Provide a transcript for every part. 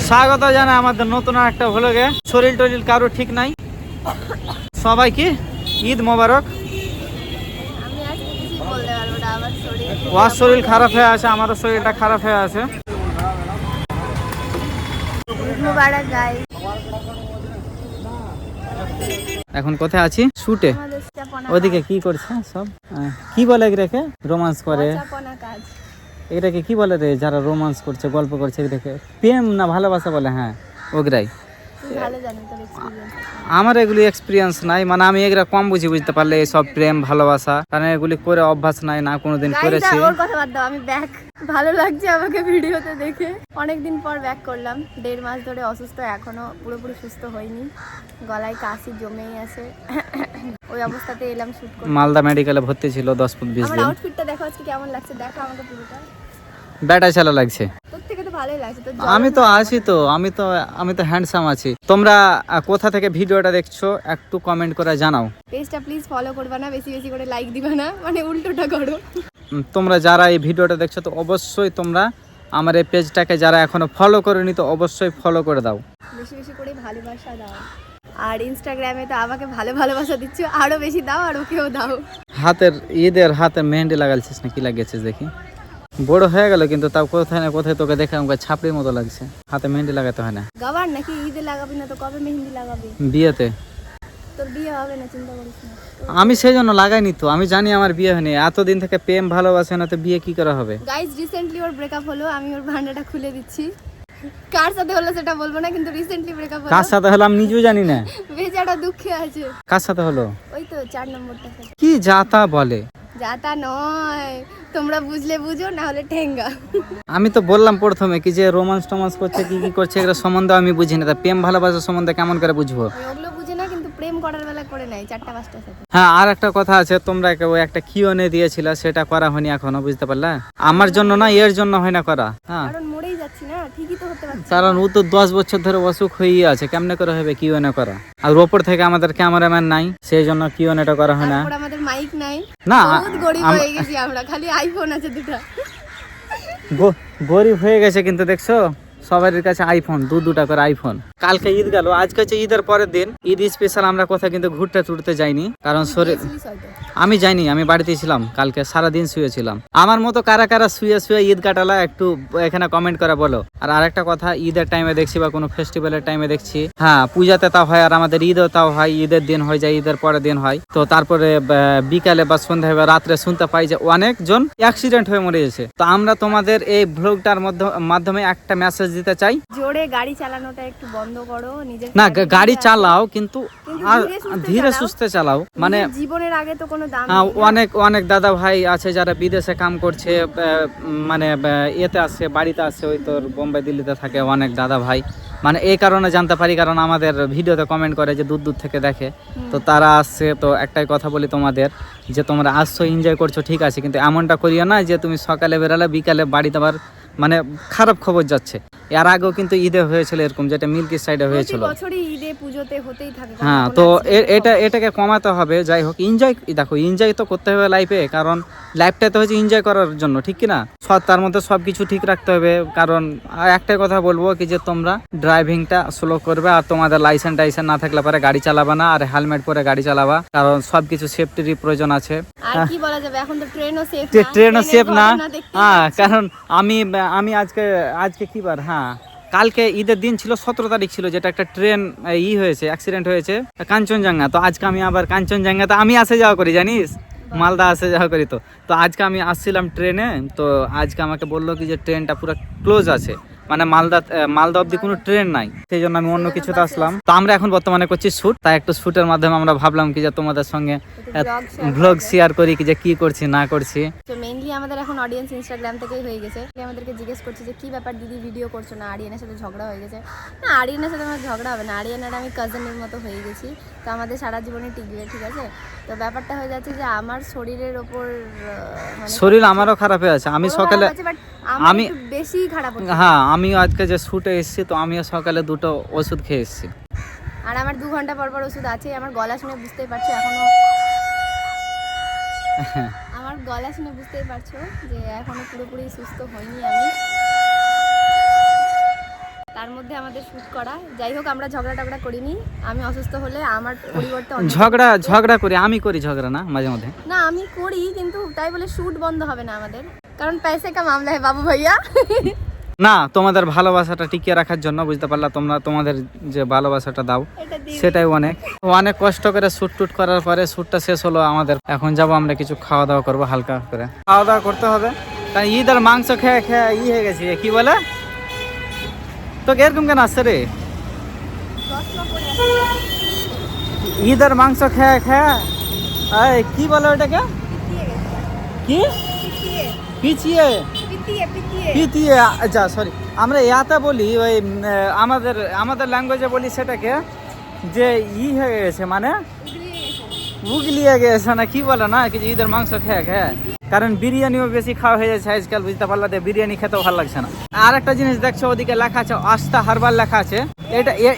স্বাগত জানাই আমাদের নতুন একটা ভ্লগে। শরীর টরিল কারো ঠিক নাই, সবাইকে ঈদ মোবারক। ওর শরীর খারাপ হয়ে আছে, আমারও শরীরটা খারাপ হয়ে আছে। এখন কোথায় আছি? শুটে। ওদিকে কি করছে সব? কি বলে এগুলোকে? রোমান্স করে। এটাকে কি বলে রে যারা রোমান্স করছে, গল্প করছে? এগুলোকে প্রেম না ভালোবাসা বলে? হ্যাঁ, ওগুলাই। আমার এগুলি এক্সপিরিয়েন্স নাই, মানে আমি এগুলা কম বুঝতে পারলে সব প্রেম ভালোবাসা, কারণ এগুলি করে অভ্যাস নাই, না কোনোদিন করেছি। ওর কথা বাদ দাও, আমি ব্যাক ভালো লাগছে আমাকে ভিডিওতে দেখে। অনেকদিন পর ব্যাক করলাম, 1.5 মাস ধরে অসুস্থ, এখনো পুরোপুরি সুস্থ হয়নি, গলায় কাশি জমেই আছে। ওই অবস্থাতে এলাম শুট করতে। মালদা মেডিকেলে ভর্তি ছিল 10-20 দিন। আমার আউটফিটটা দেখো আজকে কেমন লাগছে, দেখো আমাকে পুরোটা। ব্যাটা ছেলে লাগছে। তোর থেকে তো ভালোই লাগছে। তো আমি তো আছি, তো আমি তো হ্যান্ডসাম আছি। তোমরা কোথা থেকে ভিডিওটা দেখছো একটু কমেন্ট করে জানাও। পেজটা প্লিজ ফলো করবা না, বেশি বেশি করে লাইক দিবা না, মানে উল্টোটা করো। তোমরা যারা এই ভিডিওটা দেখছো তো অবশ্যই তোমরা আমার এই পেজটাকে যারা এখনো ফলো করেনি তো অবশ্যই ফলো করে দাও, বেশি বেশি করে ভালোবাসা দাও। আর ইনস্টাগ্রামে তো আমাকে ভালোবাসা দিচ্ছ, আরো বেশি দাও আর ওকেও দাও। ঈদের হাতে মেহেন্দি লাগালছিস না কি লাগিয়েছিস দেখি? বড় হয়ে গেল কিন্তু তাও কোথায় না কোথায় তোকে দেখে আমাকে ছাপড়ির মতো লাগছে। হাতে মেহেন্দি লাগাতে হয় না? গাবার নাকি ঈদে লাগাবি না তো কবে মেহেন্দি লাগাবি? বিয়েতে। তোর বিয়ে হবে না, চিন্তা করিস না। আমি সেই জন্য লাগাইনি তো, আমি জানি আমার বিয়ে হয়নি। এতদিন থেকে প্রেম ভালোবাসে না তো বিয়ে কি করা হবে? গাইস রিসেন্টলি ওর ব্রেকআপ হলো, আমি ওর ভান্ডাটা খুলে দিচ্ছি। কার সাথে হলো সেটা বলবো না, কিন্তু রিসেন্টলি ব্রেকআপ হলো। কার সাথে হলো আমি নিজেও জানি না। বেচারা দুঃখে আছে। কার সাথে হলো? ওই তো 4 নম্বরটা সাথে। কি যাতা বলে? যাতা নয়, তোমরা বুঝলে বুঝো, না হলে ঠেঙ্গা। আমি তো বললাম প্রথমে কি যে রোমান্স টোমান্স করছে, কি কি করছে এগুলো সম্বন্ধে আমি বুঝি না, তা প্রেম ভালোবাসার সম্বন্ধে কেমন করে বুঝবো? ওগুলো বুঝে না, কিন্তু প্রেম করার বেলা করে নাই 4টা-5টার সাথে। হ্যাঁ, আর একটা কথা আছে, তোমরা ওই একটা কিওনে দিয়েছিল, সেটা করা হয়নি এখনো, বুঝতে পারলা? আমার জন্য না, এর জন্য হয় না করা। হ্যাঁ, কারণ মরেই যাচ্ছি না, ঠিকই তো হতে পারছে। কারণ ও তো 10 বছর ধরে অসুখ হয়েই আছে, কেমনে করে হবে কিওনে করা? আর ওপর থেকে আমাদের ক্যামেরাম্যান নাই, সেই জন্য কিওনেটা করা হয় না। আর আমাদের মাইক নাই, না, বহুত গরিব হয়ে গেছি আমরা, খালি আইফোন আছে 2টা। গরিব হয়ে গেছে, কিন্তু দেখছো সবার কাছে আইফোন, দুটা করে আইফোন। কালকে ঈদ গেল, আজকে হচ্ছে ঈদের পরের দিন, ঈদ স্পেশাল আমরা কোথাও কিন্তু ঘুরতে টুরতে যাইনি, কারণ শরীর। আমি যাইনি, আমি বাড়িতেই ছিলাম, কালকে সারাদিন শুয়েছিলাম। আমার মতো কারা কারা শুয়ে শুয়ে ঈদ কাটালা একটু এখানে কমেন্ট করে বলো। আর আরেকটা কথা, ঈদের টাইমে দেখছি বা কোনো ফেস্টিভ্যালের টাইমে দেখছি, হ্যাঁ পূজাতে তাও হয়, আর আমাদের ঈদও তাও হয়, ঈদের দিন হয়ে যায়, ঈদের পরের দিন হয়। তো তারপরে বিকালে বা সন্ধ্যায় বা রাত্রে শুনতে পাই যে অনেকজন অ্যাক্সিডেন্ট হয়ে মরে গেছে। তো আমরা তোমাদের এই ব্লগটার মাধ্যমে একটা মেসেজ দিতে চাই, জোরে গাড়ি চালানোটা একটু বন্ধ করো। নিজের না, গাড়ি চালাও কিন্তু ধীরে সুস্থে চালাও, মানে জীবনের আগে তো কোনো দাম নেই। অনেক দাদা ভাই আছে যারা বিদেশে কাম করছে, মানে এতে আসছে, বাড়িতে আসছে, ওই তোর বোম্বাই দিল্লিতে থাকে অনেক দাদা ভাই, মানে এই কারণে জানতে পারি, কারণ আমাদের ভিডিওতে কমেন্ট করে যে দূর থেকে দেখে, তো তারা আসছে। তো একটাই কথা বলি তোমাদের, যে তোমরা আসছো, এনজয় করছো, ঠিক আছে, কিন্তু এমনটা করিও না যে তুমি সকালে বেরালে বিকালে বাড়িতে আবার মানে খারাপ খবর যাচ্ছে। এর আগেও কিন্তু ঈদে হয়েছিল এরকম, যেটা মিল্কি সাইডে হয়েছিল। বছরই ঈদে পুজোতে হতেই থাকে। হ্যাঁ, তো এটাকে কমাতে হবে। যাই হোক, এনজয় দেখো, এনজয় তো করতে হবে লাইফে, কারণ লাইফটা তো হচ্ছে এনজয় করার জন্য, ঠিক কি না? তার মধ্যে সব কিছু ঠিক রাখতে হবে। কারণ একটাই কথা বলবো কি, যে তোমরা ড্রাইভিংটা স্লো করবে, আর তোমাদের লাইসেন্স টাইসেন্স না থাকলে পরে গাড়ি চালাবা না, আর হেলমেট পরে গাড়ি চালাবা, কারণ সবকিছু সেফটিরই প্রয়োজন আছে। আর কি বলা যাবে, এখন তো ট্রেনও সেফ না। হ্যাঁ, কারণ আমি আজকে কি বার? হ্যাঁ, কালকে ঈদের দিন ছিল, 17 তারিখ ছিল, যেটা একটা ট্রেন হয়েছে, অ্যাক্সিডেন্ট হয়েছে কাঞ্চনজঙ্ঘা। তো আজকে আমি আবার কাঞ্চনজঙ্ঘাতে আমি আসে যাওয়া করি, জানিস, মালদা আসে যাওয়া করি। তো আজকে আমি আসছিলাম ট্রেনে, তো আজকে আমাকে বললো কি যে ট্রেনটা পুরো ক্লোজ আছে, মানে মালদা অব্দি কোনো ট্রেন নাই, সেই জন্য আমি অন্য কিছুতে আসলাম। তো আমরা এখন বর্তমানে করছি শুট, তাই একটু শুটের মাধ্যমে আমরা ভাবলাম কি যে তোমাদের সঙ্গে ব্লগ শেয়ার করি, কি যে কি করছি না করছি। তো মেইনলি আমাদের এখন অডিয়েন্স ইনস্টাগ্রাম থেকেই হয়ে গেছে। আমাদেরকে জিজ্ঞেস করছে যে কি ব্যাপার দিদি, ভিডিও করছো না, আরিয়ানের সাথে ঝগড়া হয়ে গেছে। না, আরিয়ানের সাথে আমার ঝগড়া হবে না, আরিয়ানের আমি কাজিনের মতো হয়ে গেছি, তো আমাদের সারা জীবনে টিকবে, ঠিক আছে? তো ব্যাপারটা হয়ে যাচ্ছে যে আমার শরীরের ওপর, শরীর আমারও খারাপ হয়ে আছে। আমি সকালে আমি বেশি খারাপ হচ্ছে। হ্যাঁ, আমিও আজকে যে শুটে এসেছি, তো আমিও সকালে 2টো ওষুধ খেয়ে এসেছি, আর আমার 2 ঘন্টা পর পর ওষুধ আছে। আমার গলা শুনে বুঝতেই পারছো এখনো আমার গলা শুনে বুঝতেই পারছো যে এখনো পুরোপুরি সুস্থ হইনি আমি। তার মধ্যে আমাদের শ্যুট করা। যাই হোক, আমরা ঝগড়া টগড়া করিনি। আমি অসুস্থ হলে আমার পরিবর্তে ঝগড়া করি, আমি করি ঝগড়া না মাঝে মধ্যে। না, আমি করি, কিন্তু তাই বলে শ্যুট বন্ধ হবে না আমাদের, কারণ পয়সা কা মামলা है বাবু ভাইয়া। না, তোমাদের ভালোবাসাটা টিকিয়ে রাখার জন্য, বুঝতে পারলা, তোমরা তোমাদের যে ভালোবাসাটা দাও সেটাই অনেক অনেক কষ্ট করে শ্যুট টুট করার পরে শ্যুটটা শেষ হলো আমাদের। এখন যাব আমরা কিছু খাওয়া দাওয়া করবো, হালকা করে খাওয়া দাওয়া করতে হবে, কারণ ঈদের মাংস খেয়ে খেয়ে হয়ে গেছে। কি বলে তো এরকম কেন আসছে রে? ঈদের মাংস খেয়ে খেয়ে কি বলে ওটাকে, কি পিছিয়ে পিটিয়ে, আচ্ছা সরি, আমরা ইয়াতে বলি ওই আমাদের ল্যাঙ্গুয়েজে বলি সেটাকে, যে হয়ে গেছে মানে উগলিয়ে গেছে না কি বলে না, কিছু ঈদের মাংস খেয়ে খেয়ে। কারণ বিরিয়ানিও বেশি খাওয়া হয়ে যাচ্ছে আজকাল, বুঝতে পারলা, বিরিয়ানি খেতেও ভালো লাগছে না। আর একটা জিনিস দেখছো ওদিকে লেখা আছে আস্থা হারবাল লেখা আছে,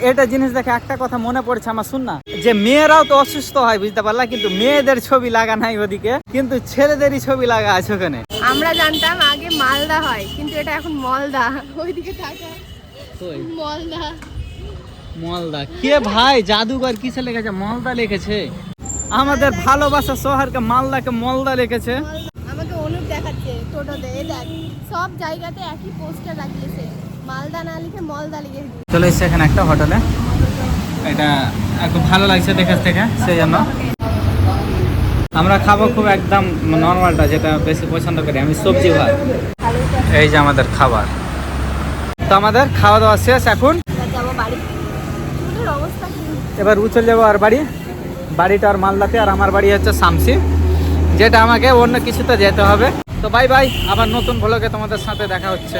এটা জিনিস দেখে একটা কথা মনে পড়ছে আমার, শুন না, যে মেয়েরাও তো অসুস্থ হয়, বুঝতে পারলা, কিন্তু মেয়েদের ছবি লাগা নাই ওদিকে, কিন্তু ছেলেদেরই ছবি লাগা আছে ওখানে। আমরা জানতাম আগে মালদা হয়, কিন্তু এটা এখন মলদা। ওইদিকে থাকা মলদা কে ভাই, জাদুঘর কিসে লিখেছে? মলদা লিখেছে। আমাদের ভালোবাসা শহরকে মালদাকে মলদা লিখেছে। আমাকে অনুপ দেখাচ্ছে টোটোতে, এই দেখ সব জায়গাতে একই পোস্টার লাগিয়েছে, মালদা না লিখে মলদা লিখে। চলে এসছে এখানে একটা হোটেলে, এটা একটু ভালো লাগছে দেখে থেকে, সেই জন্য আমরা খাবো খুব একদম নর্মালটা, যেটা বেশি পছন্দ করি আমি, সবজি ভাত। এই যে আমাদের খাবার, তো আমাদের খাওয়া দাওয়া শেষ। এখন যাবো বাড়ি, চুলের অবস্থা কি? এবার চলে যাবো আর বাড়িটা আর মালদাতে, আর আমার বাড়ি হচ্ছে শামসি, যেটা আমাকে অন্য কিছুতে যেতে হবে। তো বাই বাই, আবার নতুন ভ্লগে তোমাদের সাথে দেখা হচ্ছে।